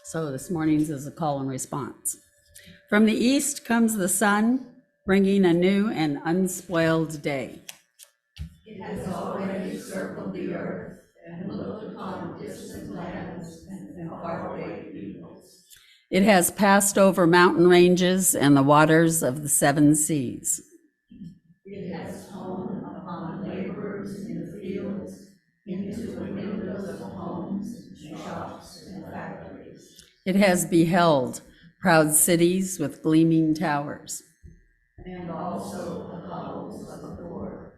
So this morning's is a call and response. From the east comes the sun, bringing a new and unspoiled day. It has already circled the earth and looked upon distant lands and faraway peoples. It has passed over mountain ranges and the waters of the seven seas. It has shone upon laborers in the fields, into the windows of homes, shops, and factories. It has beheld proud cities with gleaming towers. And also the hovels of the poor.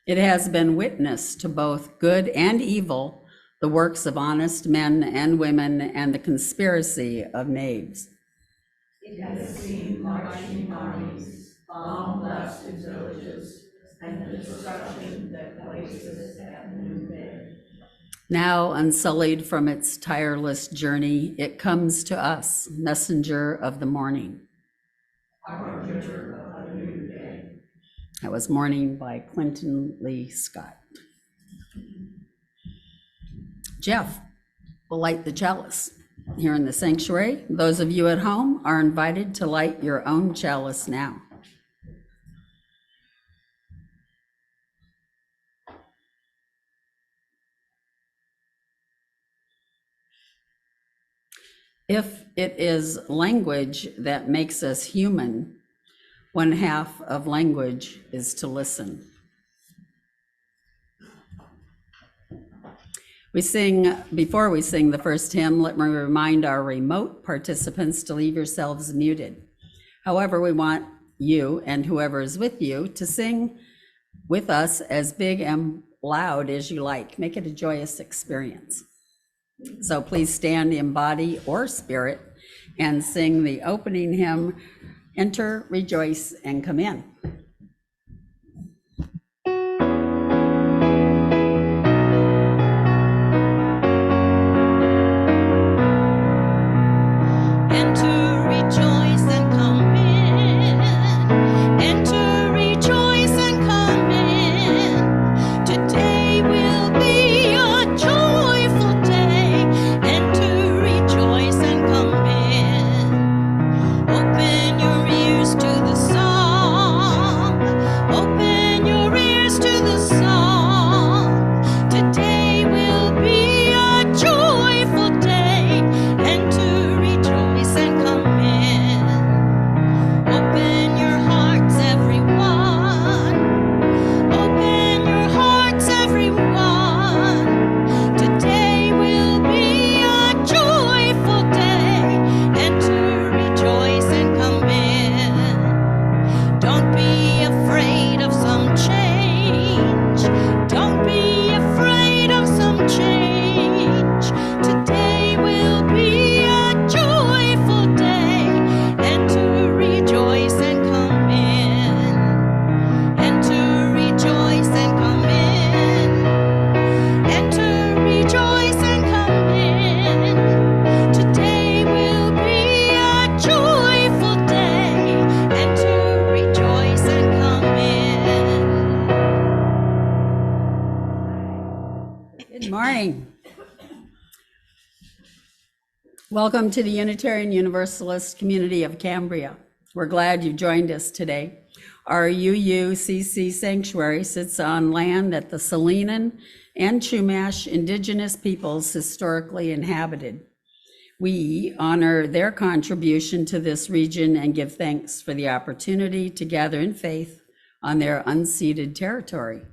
It has been witness to both good and evil, the works of honest men and women, and the conspiracy of knaves. It has seen marching armies, bomb-blasted villages, and the destruction that places at noonday. Now, unsullied from its tireless journey, it comes to us, messenger of the morning. Harbinger of a new day. That was Morning by Quentin Lee Scott. Jeff will light the chalice here in the sanctuary. Those of you at home are invited to light your own chalice now. If it is language that makes us human, one half of language is to listen. Before we sing the first hymn, let me remind our remote participants to leave yourselves muted. However, we want you and whoever is with you to sing with us as big and loud as you like. Make it a joyous experience. So please stand in body or spirit and sing the opening hymn, Enter, Rejoice, and Come In. Welcome to the Unitarian Universalist community of Cambria. We're glad you joined us today. Our UUCC sanctuary sits on land that the Salinan and Chumash indigenous peoples historically inhabited. We honor their contribution to this region and give thanks for the opportunity to gather in faith on their unceded territory.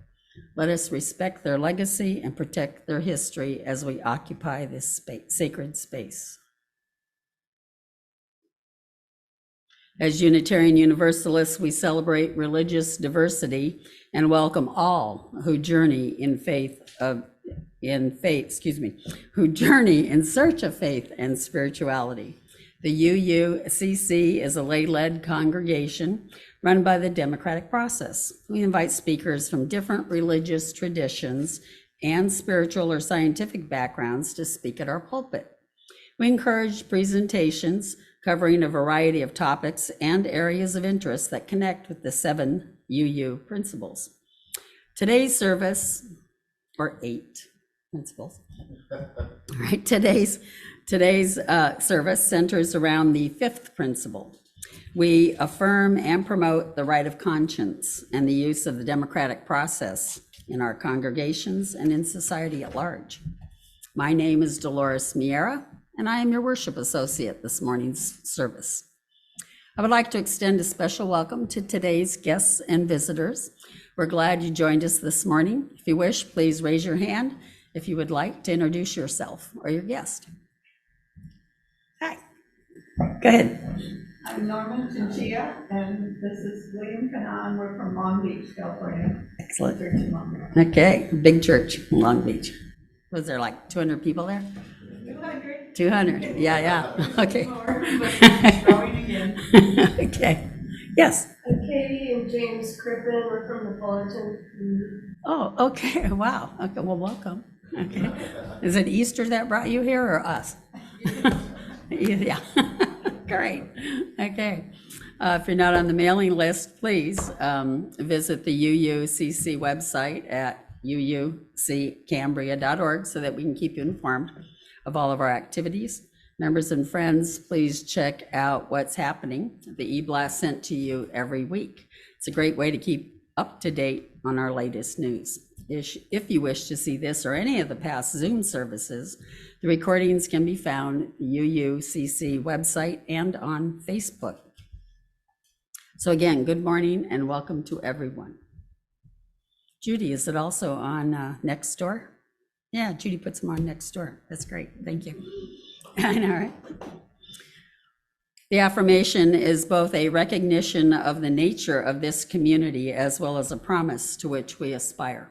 Let us respect their legacy and protect their history as we occupy this sacred space. As Unitarian Universalists, we celebrate religious diversity and welcome all who journey in who journey in search of faith and spirituality. The UUCC is a lay-led congregation run by the democratic process. We invite speakers from different religious traditions and spiritual or scientific backgrounds to speak at our pulpit. We encourage presentations covering a variety of topics and areas of interest that connect with the 7 UU principles. Today's service, or 8 principles. All right, today's service centers around the 5th principle. We affirm and promote the right of conscience and the use of the democratic process in our congregations and in society at large. My name is Dolores Miera, and I am your worship associate this morning's service. I would like to extend a special welcome to today's guests and visitors. We're glad you joined us this morning. If you wish, please raise your hand if you would like to introduce yourself or your guest. Hi. Go ahead. I'm Norman Chinchilla, and this is William Canaan. We're from Long Beach, California. Excellent. Church in Long Beach. Okay, big church, Long Beach. Was there like 200 people there? 200. 200, yeah, okay. More, but it's growing again. Okay, yes. Katie and James Crippen, we're from the Fullerton. Oh, okay, wow. Okay, well, welcome. Okay. Is it Easter that brought you here or us? Yeah, great. Okay. If you're not on the mailing list, please visit the UUCC website at uuccambria.org so that we can keep you informed of all of our activities. Members and friends, please check out what's happening. The e-blast sent to you every week. It's a great way to keep up to date on our latest news. If you wish to see this or any of the past Zoom services, the recordings can be found at the UUCC website and on Facebook. So again, good morning and welcome to everyone. Judy, is it also on Nextdoor? Yeah, Judy puts them on Nextdoor. That's great. Thank you. I know, right? The affirmation is both a recognition of the nature of this community as well as a promise to which we aspire.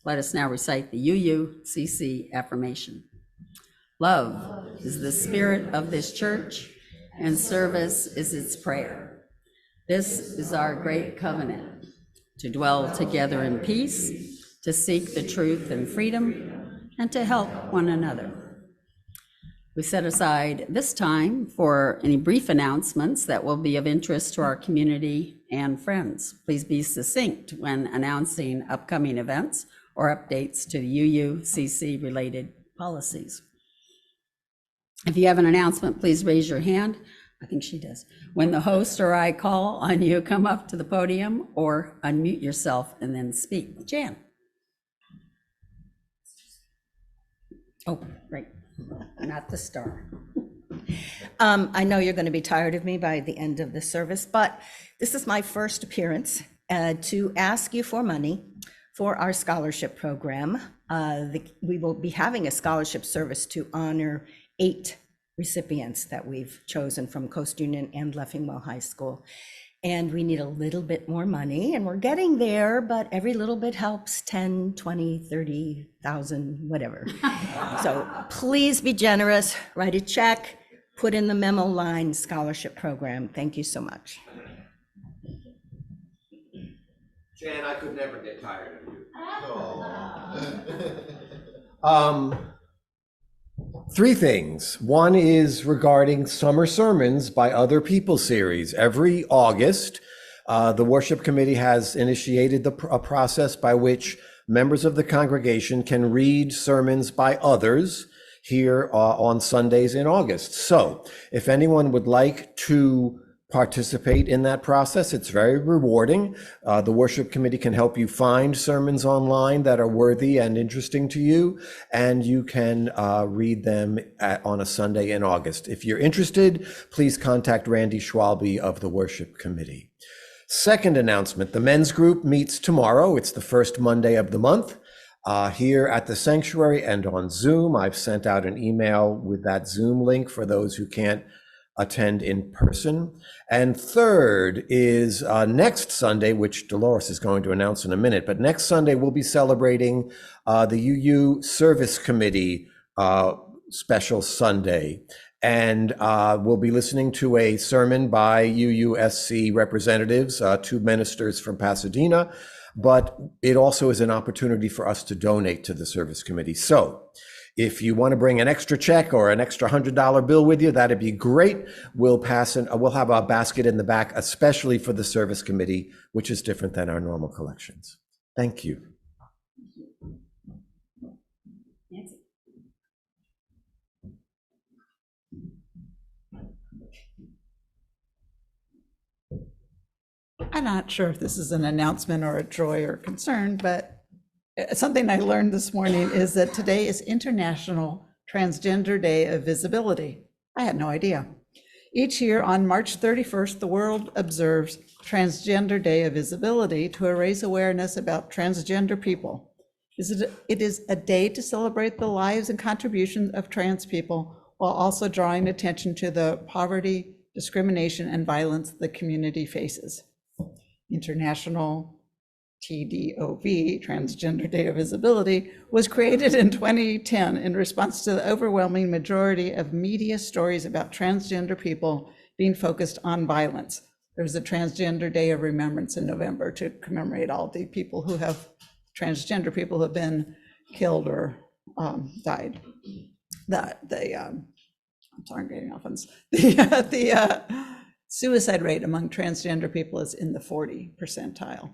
Let us now recite the UUCC affirmation. Love is the spirit of this church, and service is its prayer. This is our great covenant, to dwell together in peace, to seek the truth and freedom, and to help one another. We set aside this time for any brief announcements that will be of interest to our community and friends. Please be succinct when announcing upcoming events or updates to UUCC related policies. If you have an announcement, please raise your hand. I think she does. When the host or I call on you, come up to the podium or unmute yourself and then speak. Jan. Oh, right. Not the star. I know you're going to be tired of me by the end of the service, but this is my first appearance to ask you for money for our scholarship program. We will be having a scholarship service to honor 8 recipients that we've chosen from Coast Union and Leffingwell High School. And we need a little bit more money, and we're getting there, but every little bit helps, 10, 20, 30,000, whatever. So please be generous, write a check, put in the memo line scholarship program. Thank you so much. Jan, I could never get tired of you. 3 things. One is regarding Summer Sermons by Other People series. Every August, the worship committee has initiated a process by which members of the congregation can read sermons by others here on Sundays in August. So if anyone would like to participate in that process. It's very rewarding. The worship committee can help you find sermons online that are worthy and interesting to you, and you can read them on a Sunday in August. If you're interested, please contact Randy Schwalbe of the worship committee. Second announcement, the men's group meets tomorrow. It's the first Monday of the month. Here at the sanctuary and on Zoom. I've sent out an email with that Zoom link for those who can't attend in person. And third is next Sunday, which Dolores is going to announce in a minute, but next Sunday we'll be celebrating the UU Service Committee special Sunday. And we'll be listening to a sermon by UUSC representatives, two ministers from Pasadena, but it also is an opportunity for us to donate to the service committee. So if you want to bring an extra check or an extra $100 bill with you, that'd be great. We'll have a basket in the back, especially for the service committee, which is different than our normal collections. Thank you. Nancy. I'm not sure if this is an announcement or a joy or concern, but something I learned this morning is that today is International Transgender Day of Visibility. I had no idea. Each year on March 31st, the world observes Transgender Day of Visibility to raise awareness about transgender people. It is a day to celebrate the lives and contributions of trans people while also drawing attention to the poverty, discrimination, and violence the community faces. International TDOV, Transgender Day of Visibility, was created in 2010 in response to the overwhelming majority of media stories about transgender people being focused on violence. There's a Transgender Day of Remembrance in November to commemorate all the people who have, transgender people who have been killed or died. I'm sorry, I'm getting off on this. The suicide rate among transgender people is in the 40 percentile,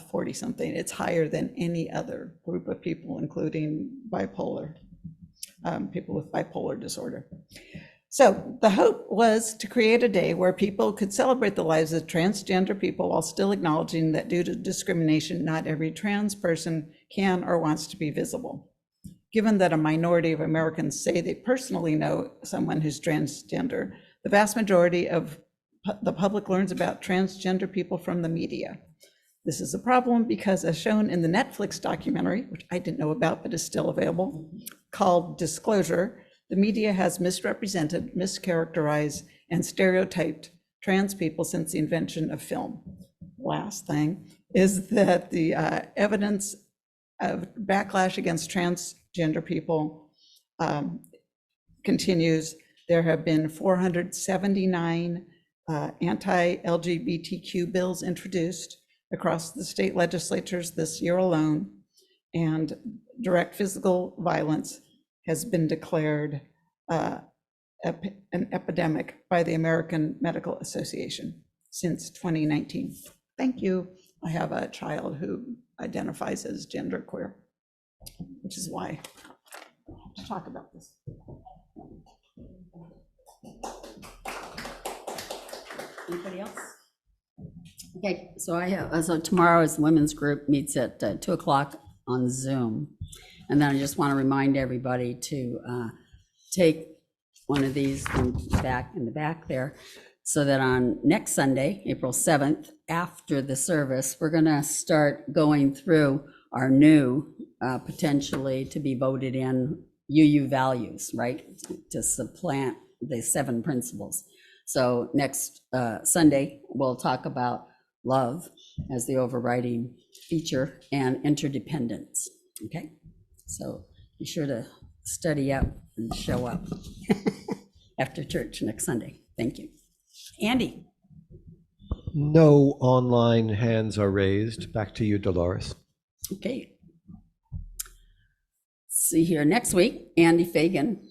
40 something. It's higher than any other group of people, including bipolar, people with bipolar disorder. So the hope was to create a day where people could celebrate the lives of transgender people while still acknowledging that due to discrimination, not every trans person can or wants to be visible. Given that a minority of Americans say they personally know someone who's transgender, the vast majority of the public learns about transgender people from the media. This is a problem because, as shown in the Netflix documentary, which I didn't know about but is still available, called Disclosure, the media has misrepresented, mischaracterized, and stereotyped trans people since the invention of film. Last thing is that the evidence of backlash against transgender people continues. There have been 479 anti-LGBTQ bills introduced across the state legislatures this year alone, and direct physical violence has been declared an epidemic by the American Medical Association since 2019. Thank you. I have a child who identifies as genderqueer, which is why I have to talk about this. Anybody else? Okay, so tomorrow's women's group meets at 2 o'clock on Zoom. And then I just want to remind everybody to take one of these in the back there, so that on next Sunday, April 7th, after the service, we're going to start going through our new, potentially to be voted in UU values, right? To supplant the 7 principles. So next Sunday, we'll talk about love as the overriding feature and interdependence, okay? So be sure to study up and show up after church next Sunday. Thank you. Andy? No online hands are raised. Back to you, Dolores. Okay. See here, next week, Andy Fagan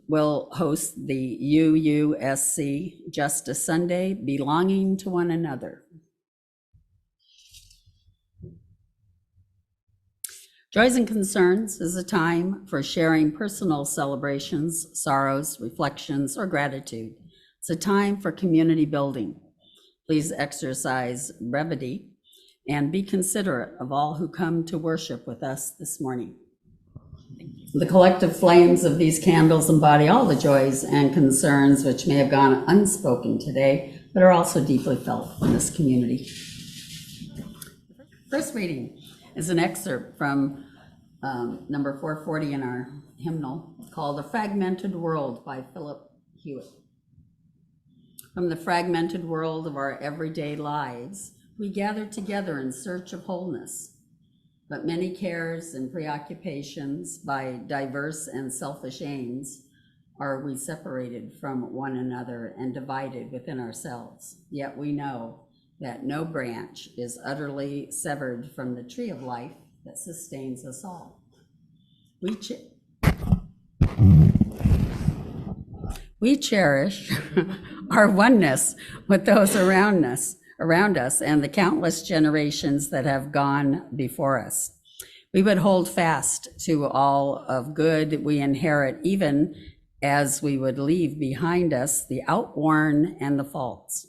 will host the UUSC Justice Sunday, Belonging to One Another. Joys and Concerns is a time for sharing personal celebrations, sorrows, reflections, or gratitude. It's a time for community building. Please exercise brevity and be considerate of all who come to worship with us this morning. The collective flames of these candles embody all the joys and concerns which may have gone unspoken today, but are also deeply felt in this community. First reading is an excerpt from number 440 in our hymnal called "A Fragmented World" by Philip Hewitt. From the fragmented world of our everyday lives, we gather together in search of wholeness. But many cares and preoccupations by diverse and selfish aims are we separated from one another and divided within ourselves. Yet we know that no branch is utterly severed from the tree of life that sustains us all. We cherish our oneness with those around us and the countless generations that have gone before us. We would hold fast to all of good we inherit, even as we would leave behind us the outworn and the faults.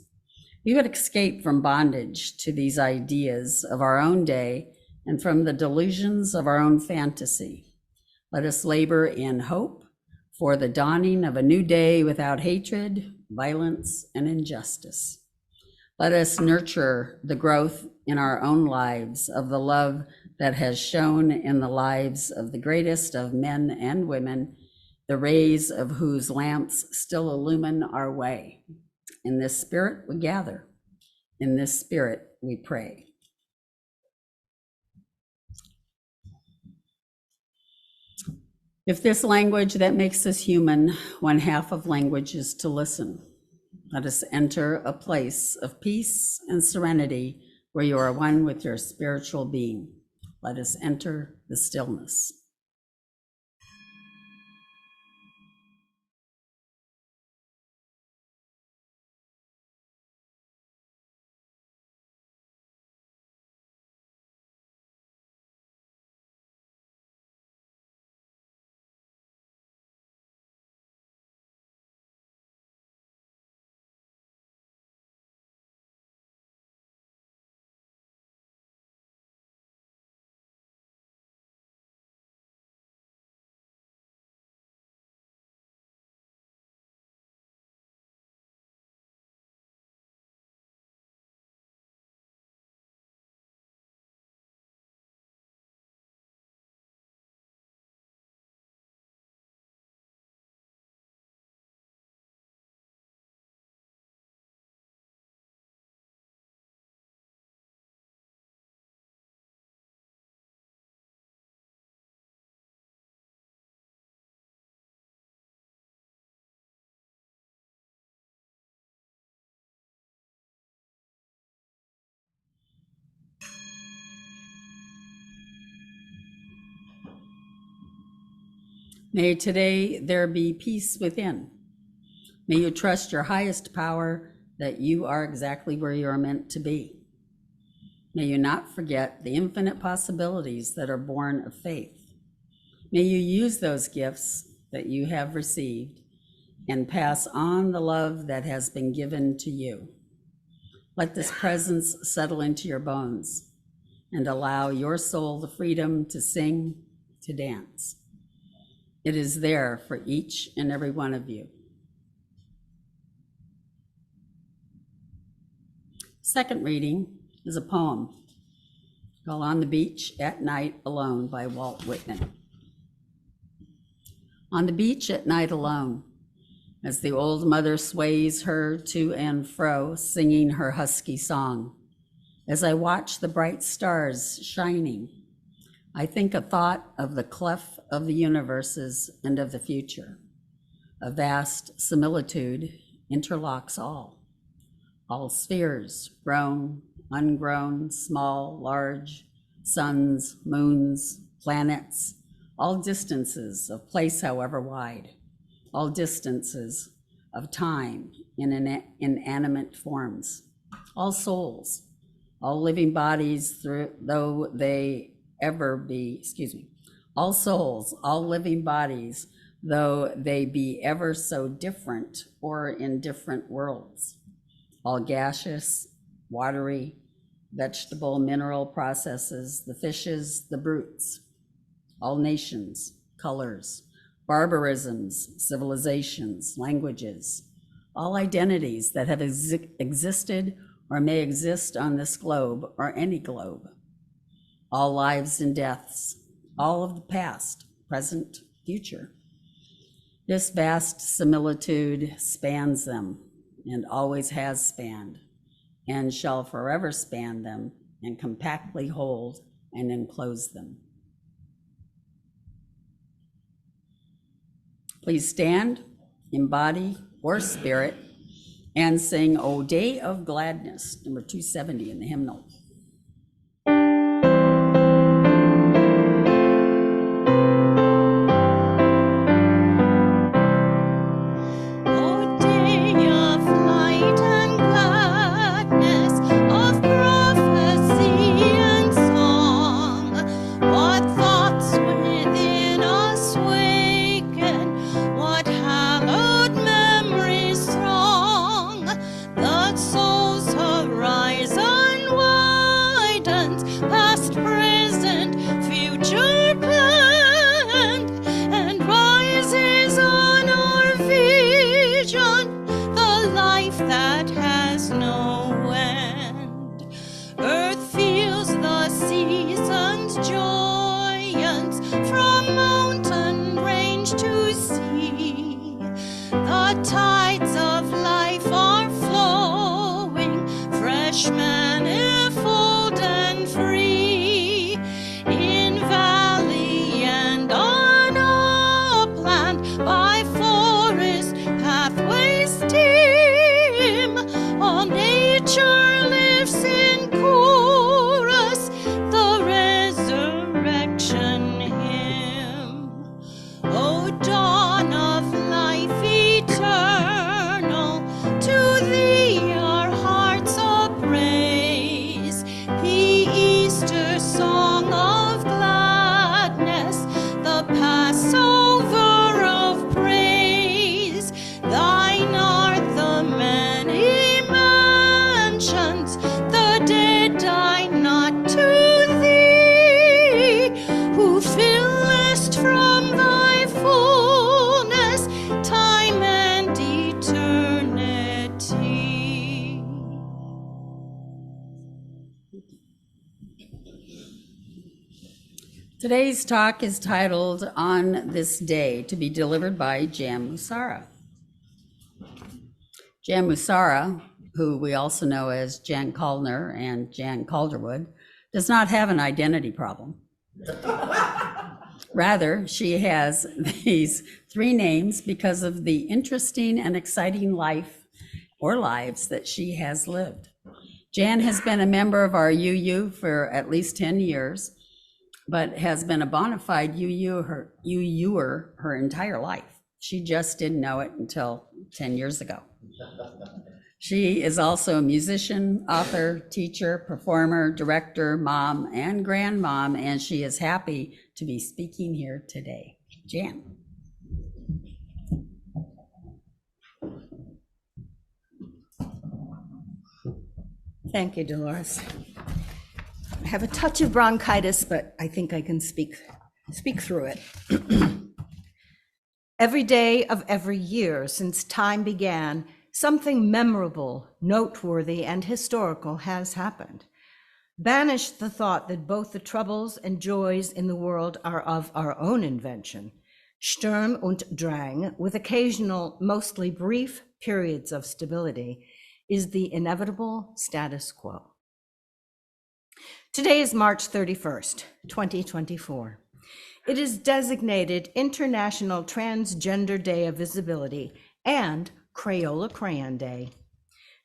We would escape from bondage to these ideas of our own day and from the delusions of our own fantasy. Let us labor in hope for the dawning of a new day without hatred, violence, and injustice. Let us nurture the growth in our own lives of the love that has shone in the lives of the greatest of men and women, the rays of whose lamps still illumine our way. In this spirit we gather. In this spirit we pray. If this language that makes us human, one half of language is to listen. Let us enter a place of peace and serenity where you are one with your spiritual being. Let us enter the stillness. May today there be peace within. May you trust your highest power that you are exactly where you are meant to be. May you not forget the infinite possibilities that are born of faith. May you use those gifts that you have received and pass on the love that has been given to you. Let this presence settle into your bones and allow your soul the freedom to sing, to dance. It is there for each and every one of you. Second reading is a poem called "On the Beach at Night Alone" by Walt Whitman. On the beach at night alone, as the old mother sways her to and fro, singing her husky song, as I watch the bright stars shining, I think a thought of the cleft of the universes and of the future. A vast similitude interlocks all spheres, grown, ungrown, small, large, suns, moons, planets, all distances of place however wide, all distances of time in inanimate forms, all souls, all living bodies, though they ever be, all souls, all living bodies, though they be ever so different or in different worlds, all gaseous watery, vegetable, mineral processes, the fishes, the brutes, all nations, colors, barbarisms, civilizations, languages, all identities that have existed or may exist on this globe or any globe, all lives and deaths, all of the past, present, future. This vast similitude spans them and always has spanned and shall forever span them and compactly hold and enclose them. Please stand, embody, or spirit, and sing O Day of Gladness, number 270 in the hymnal. Today's talk is titled On This Day, to be delivered by Jan Musarra. Jan Musarra, who we also know as Jan Calder and Jan Calderwood, does not have an identity problem. Rather, she has these three names because of the interesting and exciting life or lives that she has lived. Jan has been a member of our UU for at least 10 years, but has been a bona fide UUer her entire life. She just didn't know it until 10 years ago. She is also a musician, author, teacher, performer, director, mom, and grandmom, and she is happy to be speaking here today. Jan. Thank you, Dolores. I have a touch of bronchitis, but I think I can speak through it. Every day of every year since time began, something memorable, noteworthy, and historical has happened. Banish the thought that both the troubles and joys in the world are of our own invention. Sturm und Drang, with occasional, mostly brief periods of stability, is the inevitable status quo. Today is March 31st, 2024. It is designated International Transgender Day of Visibility and Crayola Crayon Day.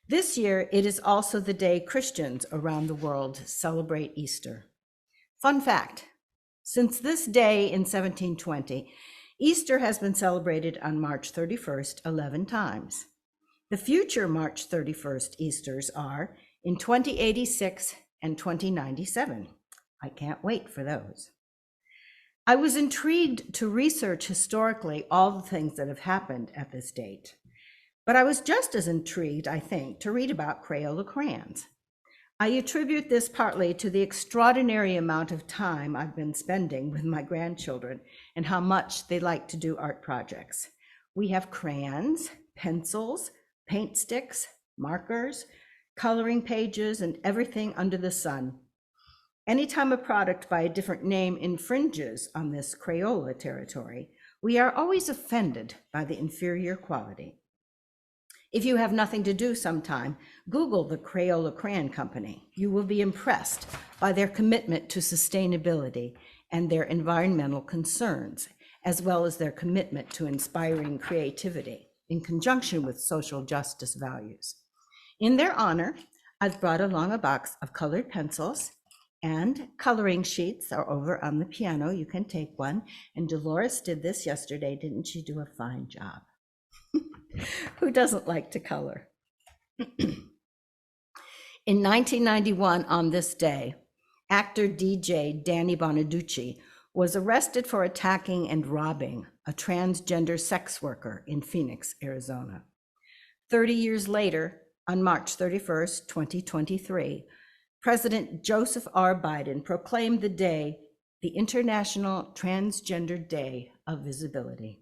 This year, it is also the day Christians around the world celebrate Easter. Fun fact, since this day in 1720, Easter has been celebrated on March 31st 11 times. The future March 31st Easters are in 2086 and 2097. I can't wait for those. I was intrigued to research historically all the things that have happened at this date, but I was just as intrigued, I think, to read about Crayola crayons. I attribute this partly to the extraordinary amount of time I've been spending with my grandchildren and how much they like to do art projects. We have crayons, pencils, paint sticks, markers, coloring pages, and everything under the sun. Anytime a product by a different name infringes on this Crayola territory, we are always offended by the inferior quality. If you have nothing to do sometime, Google the Crayola Crayon Company. You will be impressed by their commitment to sustainability and their environmental concerns, as well as their commitment to inspiring creativity in conjunction with social justice values. In their honor, I've brought along a box of colored pencils, and coloring sheets are over on the piano. You can take one. And Dolores did this yesterday. Didn't she do a fine job? Who doesn't like to color? In 1991, on this day, actor DJ Danny Bonaducci was arrested for attacking and robbing a transgender sex worker in Phoenix, Arizona. 30 years later, on March 31st, 2023, President Joseph R. Biden proclaimed the day the International Transgender Day of Visibility.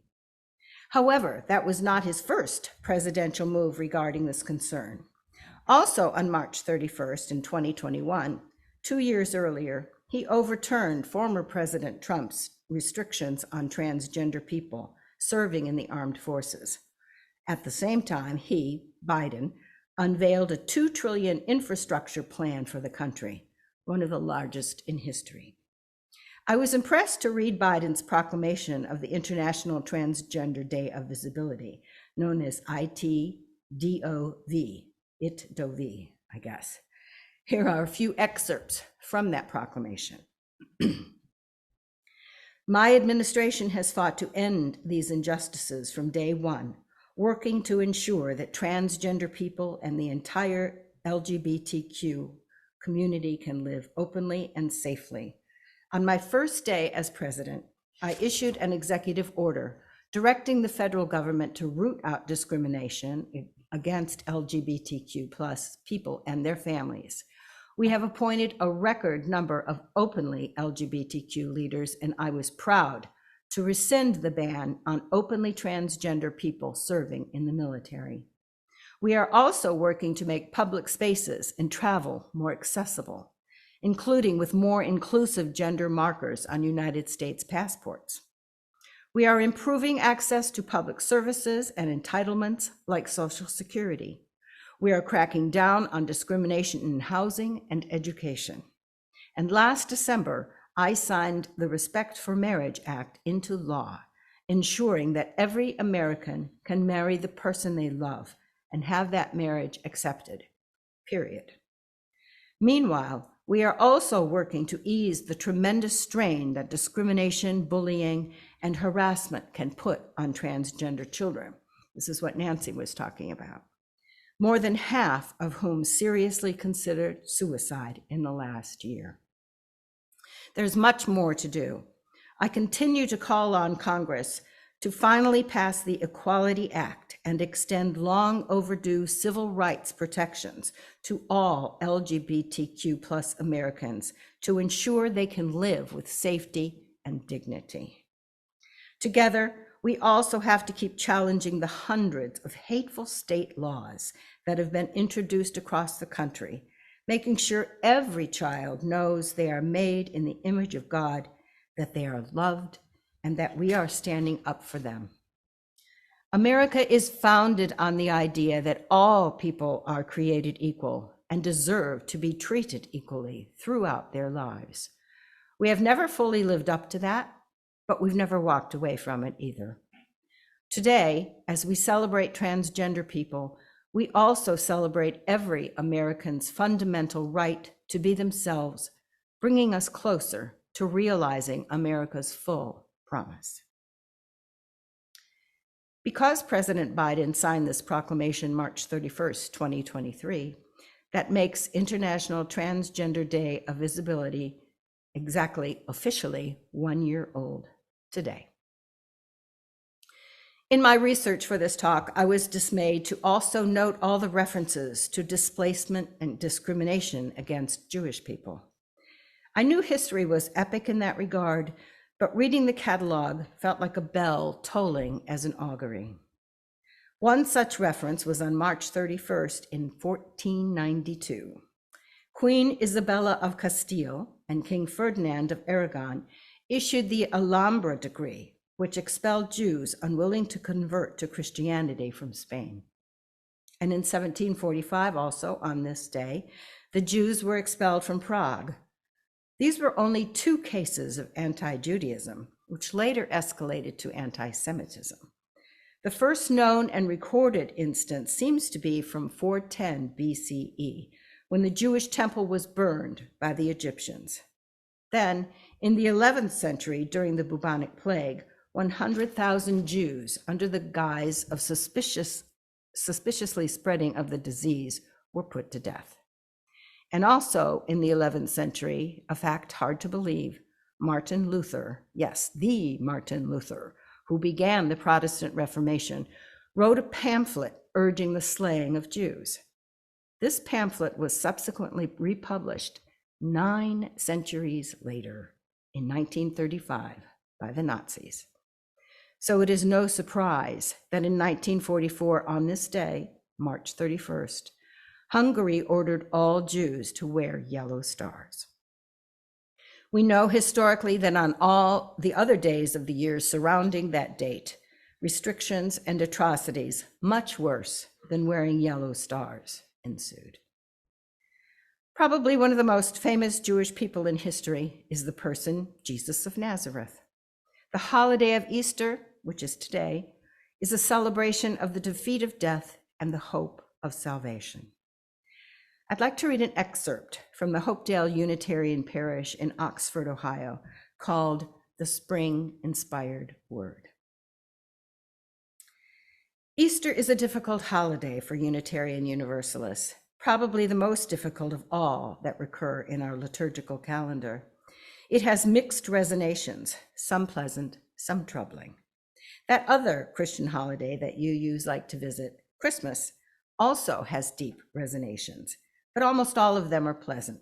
However, that was not his first presidential move regarding this concern. Also on March 31st in 2021, 2 years earlier, he overturned former President Trump's restrictions on transgender people serving in the armed forces. At the same time, he, Biden, unveiled a $2 trillion infrastructure plan for the country, one of the largest in history. I was impressed to read Biden's proclamation of the International Transgender Day of Visibility, known as ITDOV, I guess. Here are a few excerpts from that proclamation. My administration has fought to end these injustices from day one, working to ensure that transgender people and the entire LGBTQ community can live openly and safely. On my first day as president, I issued an executive order directing the federal government to root out discrimination against LGBTQ plus people and their families. We have appointed a record number of openly LGBTQ leaders, and I was proud to rescind the ban on openly transgender people serving in the military. We are also working to make public spaces and travel more accessible, including with more inclusive gender markers on United States passports. We are improving access to public services and entitlements like Social Security. We are cracking down on discrimination in housing and education. And last December, I signed the Respect for Marriage Act into law, ensuring that every American can marry the person they love and have that marriage accepted, period. Meanwhile, we are also working to ease the tremendous strain that discrimination, bullying, and harassment can put on transgender children. This is what Nancy was talking about. More than half of whom seriously considered suicide in the last year. There's much more to do. I continue to call on Congress to finally pass the Equality Act and extend long overdue civil rights protections to all LGBTQ plus Americans to ensure they can live with safety and dignity. Together, we also have to keep challenging the hundreds of hateful state laws that have been introduced across the country, making sure every child knows they are made in the image of God, that they are loved, and that we are standing up for them. America is founded on the idea that all people are created equal and deserve to be treated equally throughout their lives. We have never fully lived up to that, but we've never walked away from it either. Today, as we celebrate transgender people, we also celebrate every American's fundamental right to be themselves, bringing us closer to realizing America's full promise. Because President Biden signed this proclamation March 31st, 2023, that makes International Transgender Day of Visibility exactly officially 1 year old today. In my research for this talk, I was dismayed to also note all the references to displacement and discrimination against Jewish people. I knew history was epic in that regard, but reading the catalog felt like a bell tolling as an augury. One such reference was on March 31st in 1492. Queen Isabella of Castile and King Ferdinand of Aragon issued the Alhambra Decree, which expelled Jews unwilling to convert to Christianity from Spain. And in 1745, also on this day, the Jews were expelled from Prague. These were only 2 cases of anti-Judaism, which later escalated to anti-Semitism. The first known and recorded instance seems to be from 410 BCE, when the Jewish temple was burned by the Egyptians. Then, in the 11th century, during the bubonic plague, 100,000 Jews, under the guise of suspiciously spreading of the disease, were put to death. And also in the 11th century, a fact hard to believe, Martin Luther, yes, the Martin Luther, who began the Protestant Reformation, wrote a pamphlet urging the slaying of Jews. This pamphlet was subsequently republished 9 centuries later, in 1935, by the Nazis. So it is no surprise that in 1944, on this day, March 31st, Hungary ordered all Jews to wear yellow stars. We know historically that on all the other days of the year surrounding that date, restrictions and atrocities much worse than wearing yellow stars ensued. Probably one of the most famous Jewish people in history is the person Jesus of Nazareth. The holiday of Easter, which is today, is a celebration of the defeat of death and the hope of salvation. I'd like to read an excerpt from the Hopedale Unitarian Parish in Oxford, Ohio, called The Spring-Inspired Word. Easter is a difficult holiday for Unitarian Universalists, probably the most difficult of all that recur in our liturgical calendar. It has mixed resonations, some pleasant, some troubling. That other Christian holiday that UUs like to visit, Christmas, also has deep resonations, but almost all of them are pleasant.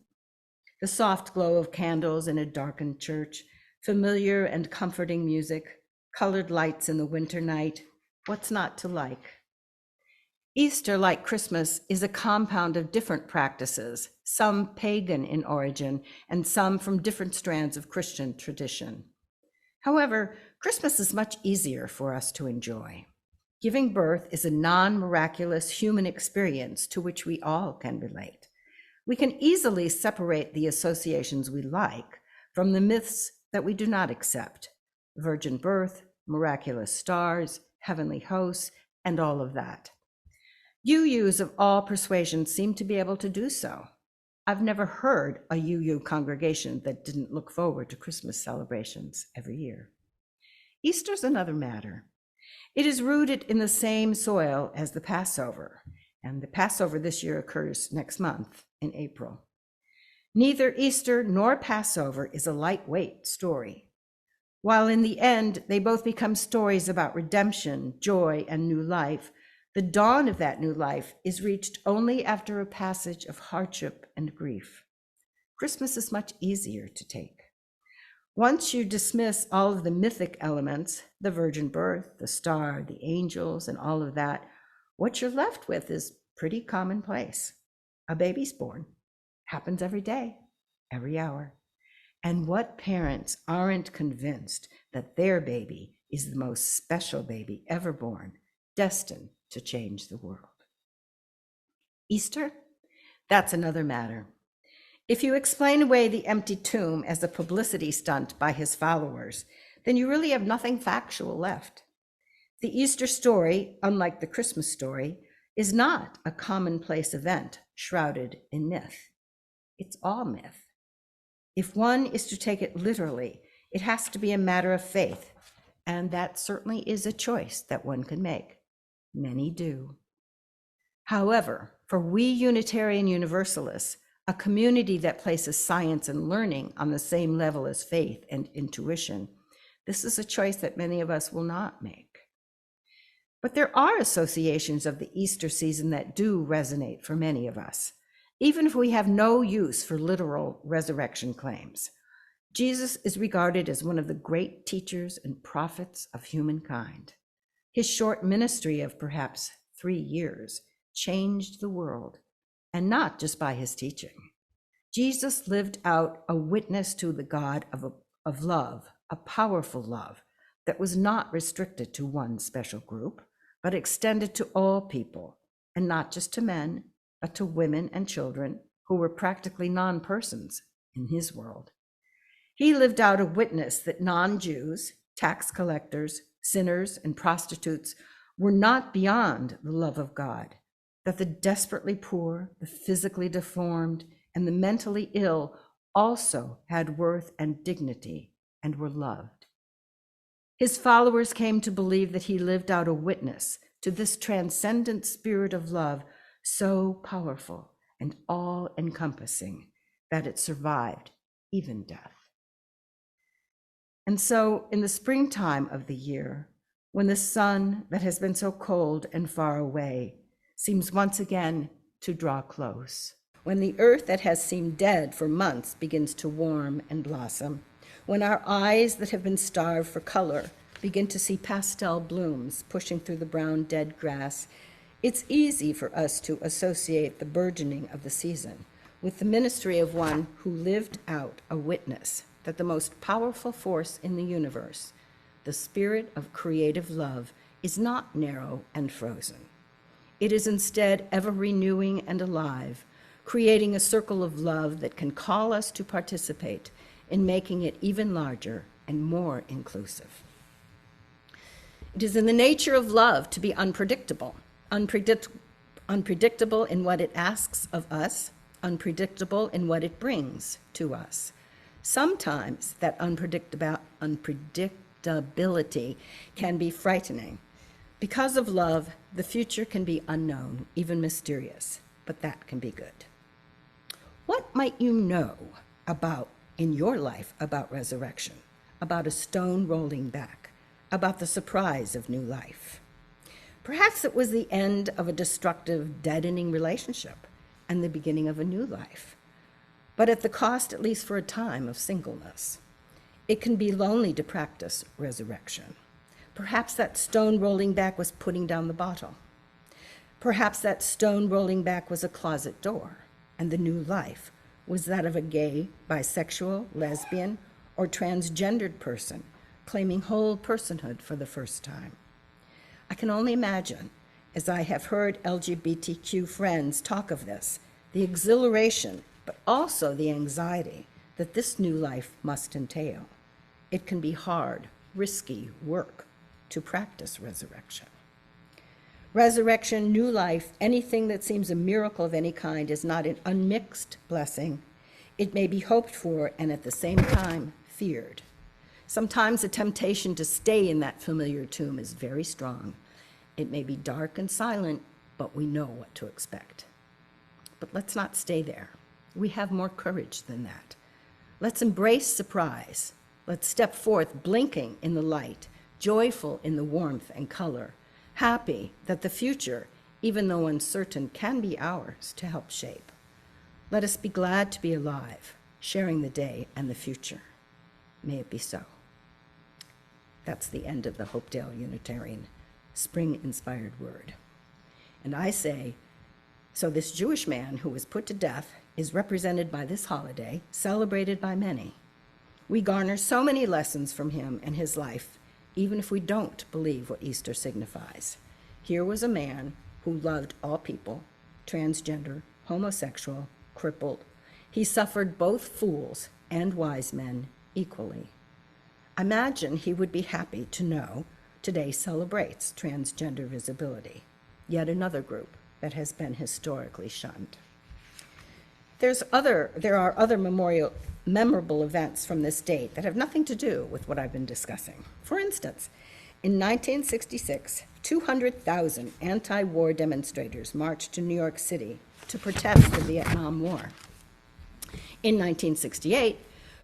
The soft glow of candles in a darkened church, familiar and comforting music, colored lights in the winter night, what's not to like? Easter, like Christmas, is a compound of different practices, some pagan in origin and some from different strands of Christian tradition. However, Christmas is much easier for us to enjoy. Giving birth is a non-miraculous human experience to which we all can relate. We can easily separate the associations we like from the myths that we do not accept: virgin birth, miraculous stars, heavenly hosts, and all of that. UUs of all persuasions seem to be able to do so. I've never heard a UU congregation that didn't look forward to Christmas celebrations every year. Easter's another matter. It is rooted in the same soil as the Passover, and the Passover this year occurs next month in April. Neither Easter nor Passover is a lightweight story. While in the end, they both become stories about redemption, joy, and new life, the dawn of that new life is reached only after a passage of hardship and grief. Christmas is much easier to take. Once you dismiss all of the mythic elements, the virgin birth, the star, the angels, and all of that, what you're left with is pretty commonplace. A baby's born. Happens every day, every hour. And what parents aren't convinced that their baby is the most special baby ever born, destined to change the world? Easter? That's another matter. If you explain away the empty tomb as a publicity stunt by his followers, then you really have nothing factual left. The Easter story, unlike the Christmas story, is not a commonplace event shrouded in myth. It's all myth. If one is to take it literally, it has to be a matter of faith, and that certainly is a choice that one can make. Many do. However, for we Unitarian Universalists, a community that places science and learning on the same level as faith and intuition, this is a choice that many of us will not make. But there are associations of the Easter season that do resonate for many of us, even if we have no use for literal resurrection claims. Jesus is regarded as one of the great teachers and prophets of humankind. His short ministry of perhaps 3 years changed the world, and not just by his teaching. Jesus lived out a witness to the God of love, a powerful love that was not restricted to one special group, but extended to all people, and not just to men, but to women and children who were practically non-persons in his world. He lived out a witness that non-Jews, tax collectors, sinners, and prostitutes were not beyond the love of God, that the desperately poor, the physically deformed, and the mentally ill also had worth and dignity and were loved. His followers came to believe that he lived out a witness to this transcendent spirit of love, so powerful and all-encompassing that it survived even death. And so in the springtime of the year, when the sun that has been so cold and far away seems once again to draw close, when the earth that has seemed dead for months begins to warm and blossom, when our eyes that have been starved for color begin to see pastel blooms pushing through the brown dead grass, it's easy for us to associate the burgeoning of the season with the ministry of one who lived out a witness that the most powerful force in the universe, the spirit of creative love, is not narrow and frozen. It is instead ever renewing and alive, creating a circle of love that can call us to participate in making it even larger and more inclusive. It is in the nature of love to be unpredictable in what it asks of us, unpredictable in what it brings to us. Sometimes that unpredictability can be frightening. Because of love, the future can be unknown, even mysterious, but that can be good. What might you know about in your life about resurrection, about a stone rolling back, about the surprise of new life? Perhaps it was the end of a destructive, deadening relationship and the beginning of a new life, but at the cost, at least for a time, of singleness. It can be lonely to practice resurrection. Perhaps that stone rolling back was putting down the bottle. Perhaps that stone rolling back was a closet door, and the new life was that of a gay, bisexual, lesbian, or transgendered person claiming whole personhood for the first time. I can only imagine, as I have heard LGBTQ friends talk of this, the exhilaration, but also the anxiety that this new life must entail. It can be hard, risky work to practice resurrection. Resurrection, new life, anything that seems a miracle of any kind is not an unmixed blessing. It may be hoped for and at the same time feared. Sometimes the temptation to stay in that familiar tomb is very strong. It may be dark and silent, but we know what to expect. But let's not stay there. We have more courage than that. Let's embrace surprise. Let's step forth blinking in the light, joyful in the warmth and color, happy that the future, even though uncertain, can be ours to help shape. Let us be glad to be alive, sharing the day and the future. May it be so. That's the end of the Hopedale Unitarian spring-inspired word. And I say, so this Jewish man who was put to death is represented by this holiday, celebrated by many. We garner so many lessons from him and his life, even if we don't believe what Easter signifies. Here was a man who loved all people, transgender, homosexual, crippled. He suffered both fools and wise men equally. Imagine he would be happy to know today celebrates transgender visibility, yet another group that has been historically shunned. There are other memorable events from this date that have nothing to do with what I've been discussing. For instance, in 1966, 200,000 anti-war demonstrators marched to New York City to protest the Vietnam War. In 1968,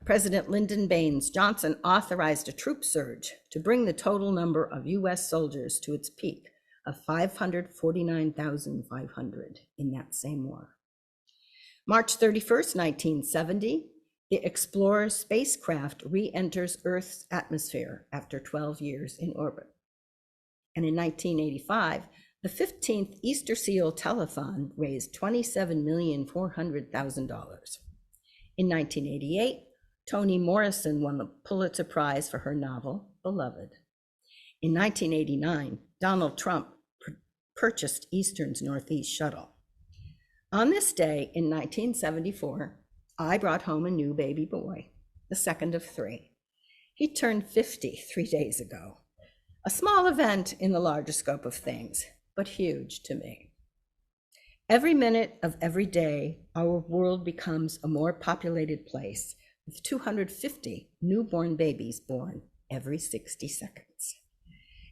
President Lyndon Baines Johnson authorized a troop surge to bring the total number of U.S. soldiers to its peak of 549,500 in that same war. March 31st, 1970, the Explorer spacecraft re-enters Earth's atmosphere after 12 years in orbit. And in 1985, the 15th Easter Seal Telethon raised $27,400,000. In 1988, Toni Morrison won the Pulitzer Prize for her novel, Beloved. In 1989, Donald Trump purchased Eastern's Northeast Shuttle. On this day in 1974, I brought home a new baby boy, the second of three. He turned 50 3 days ago. A small event in the larger scope of things, but huge to me. Every minute of every day, our world becomes a more populated place with 250 newborn babies born every 60 seconds.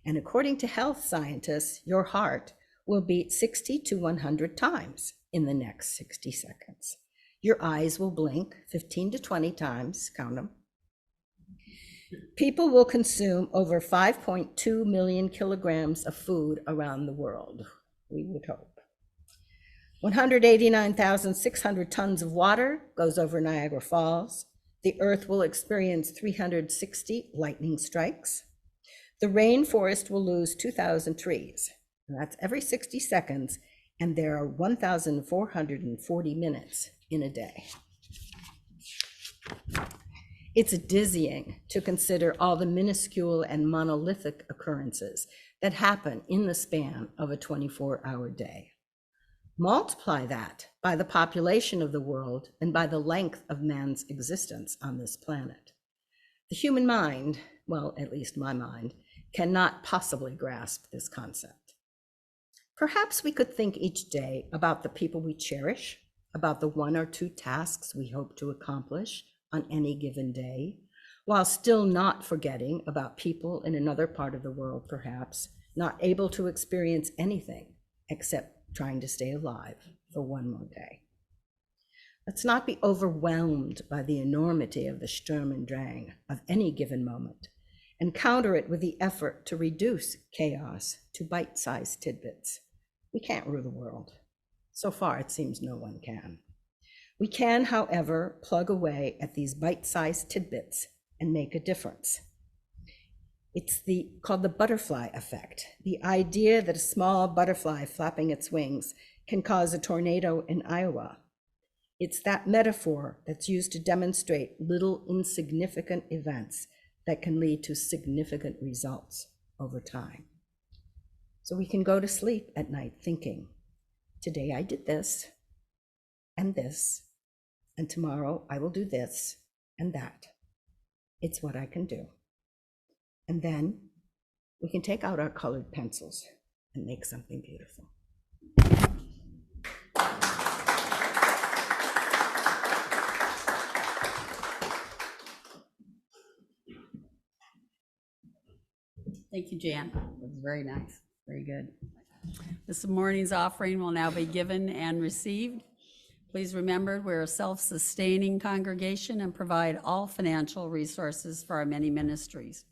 And according to health scientists, your heart will beat 60 to 100 times in the next 60 seconds. Your eyes will blink 15 to 20 times, count them. People will consume over 5.2 million kilograms of food around the world, we would hope. 189,600 tons of water goes over Niagara Falls. The Earth will experience 360 lightning strikes. The rainforest will lose 2,000 trees. And that's every 60 seconds, and there are 1,440 minutes in a day. It's dizzying to consider all the minuscule and monolithic occurrences that happen in the span of a 24-hour day. Multiply that by the population of the world and by the length of man's existence on this planet. The human mind, well, at least my mind, cannot possibly grasp this concept. Perhaps we could think each day about the people we cherish, about the 1 or 2 tasks we hope to accomplish on any given day, while still not forgetting about people in another part of the world, perhaps, not able to experience anything except trying to stay alive for one more day. Let's not be overwhelmed by the enormity of the Sturm und Drang of any given moment, and counter it with the effort to reduce chaos to bite-sized tidbits. We can't rule the world. So far, it seems no one can. We can, however, plug away at these bite-sized tidbits and make a difference. It's called the butterfly effect, the idea that a small butterfly flapping its wings can cause a tornado in Iowa. It's that metaphor that's used to demonstrate little insignificant events that can lead to significant results over time. So we can go to sleep at night thinking, today I did this, and tomorrow I will do this and that. It's what I can do. And then we can take out our colored pencils and make something beautiful. Thank you, Jan. That was very nice. Very good. This morning's offering will now be given and received. Please remember, we're a self-sustaining congregation and provide all financial resources for our many ministries.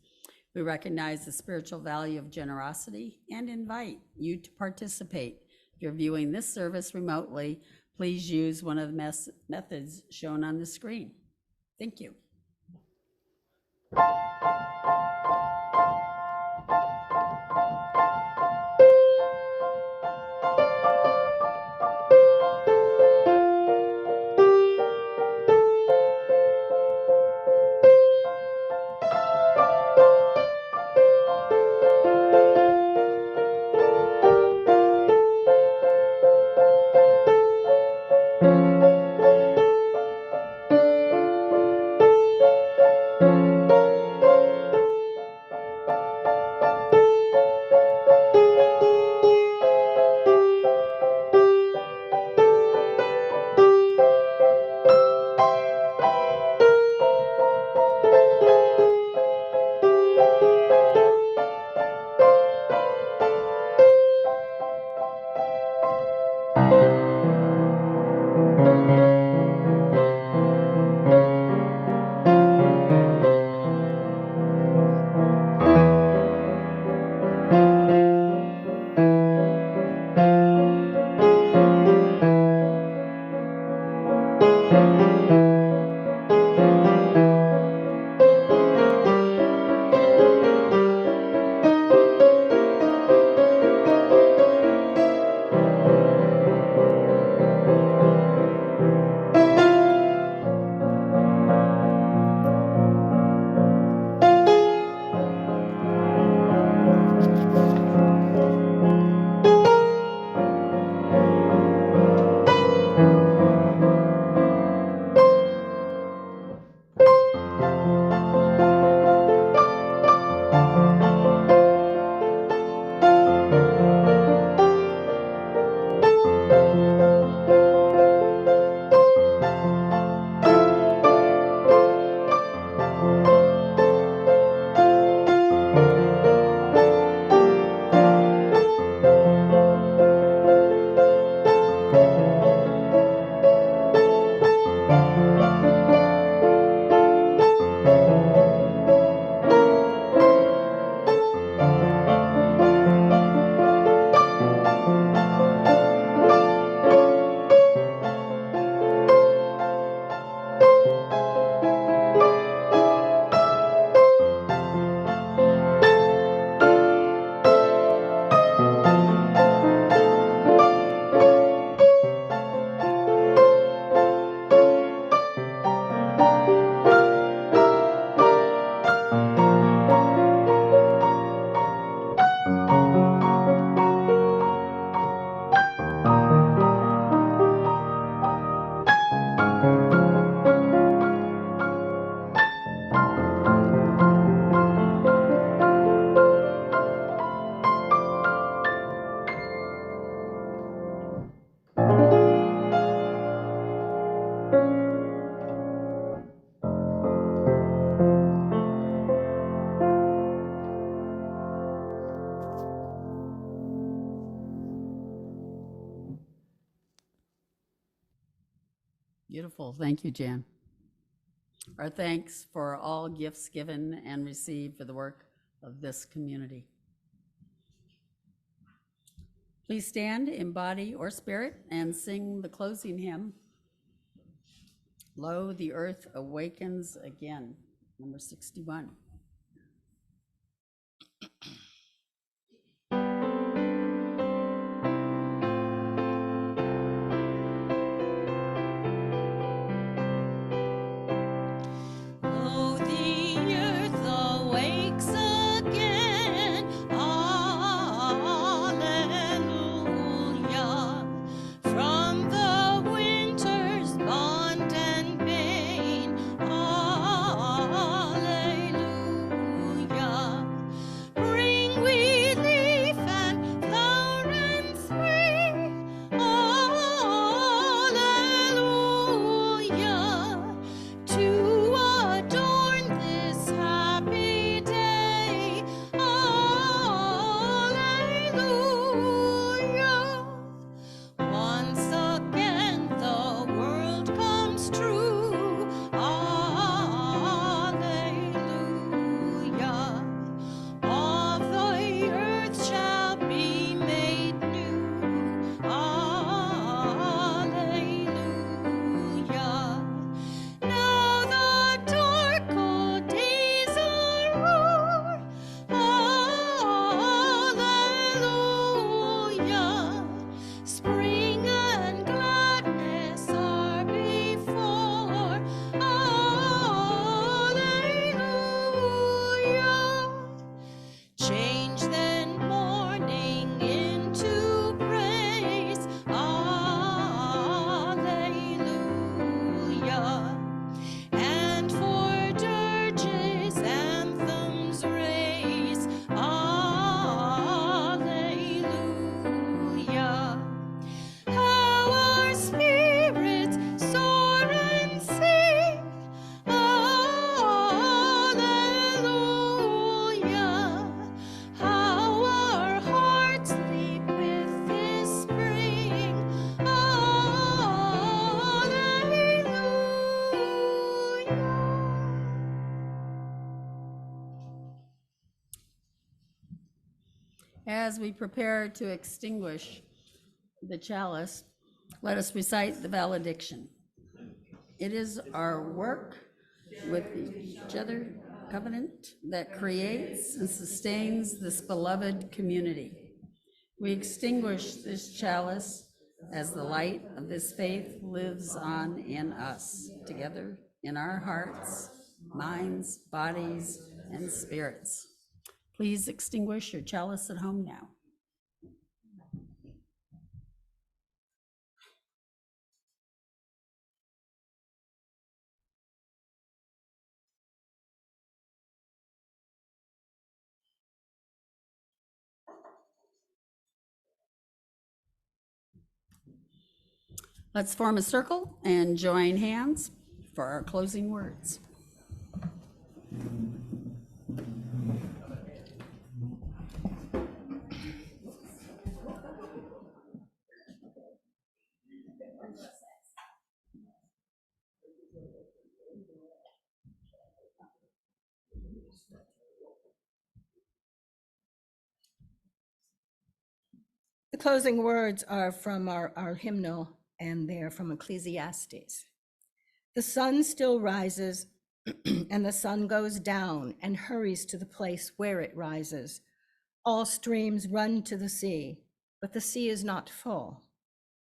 We recognize the spiritual value of generosity and invite you to participate. If you're viewing this service remotely, please use one of the methods shown on the screen. Thank you. Beautiful. Thank you, Jan. Our thanks for all gifts given and received for the work of this community. Please stand in body or spirit and sing the closing hymn, Lo, the Earth Awakens Again, number 61. Oh, the earth awakes again, Alleluia, from the winter's bond and pain, Alleluia. Bring we leaf and flower and spring, Alleluia, to adorn this happy day, Alleluia. Once again the world comes true, Alleluia. All the earth shall be made new, Alleluia. Now the dark old days are o'er, Alleluia. Spring and gladness are before, Alleluia. Change then mourning into praise, Alleluia. And for dirges anthems raise, Alleluia. How our spirits soar and sing, Alleluia. How our hearts leap with this spring, Alleluia. As we prepare to extinguish the chalice, let us recite the valediction. It is our work with each other covenant that creates and sustains this beloved community. We extinguish this chalice as the light of this faith lives on in us, together in our hearts, minds, bodies, and spirits. Please extinguish your chalice at home now. Let's form a circle and join hands for our closing words. The closing words are from our hymnal, and they're from Ecclesiastes. The sun still rises, and the sun goes down and hurries to the place where it rises. All streams run to the sea, but the sea is not full.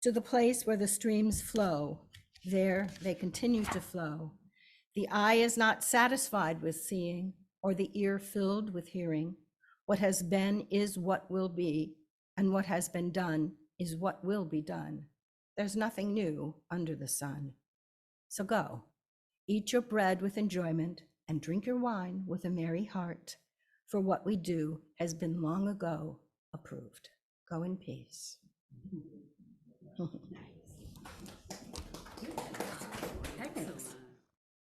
To the place where the streams flow, there they continue to flow. The eye is not satisfied with seeing, or the ear filled with hearing. What has been is what will be, and what has been done is what will be done. There's nothing new under the sun. So go, eat your bread with enjoyment, and drink your wine with a merry heart, for what we do has been long ago approved. Go in peace.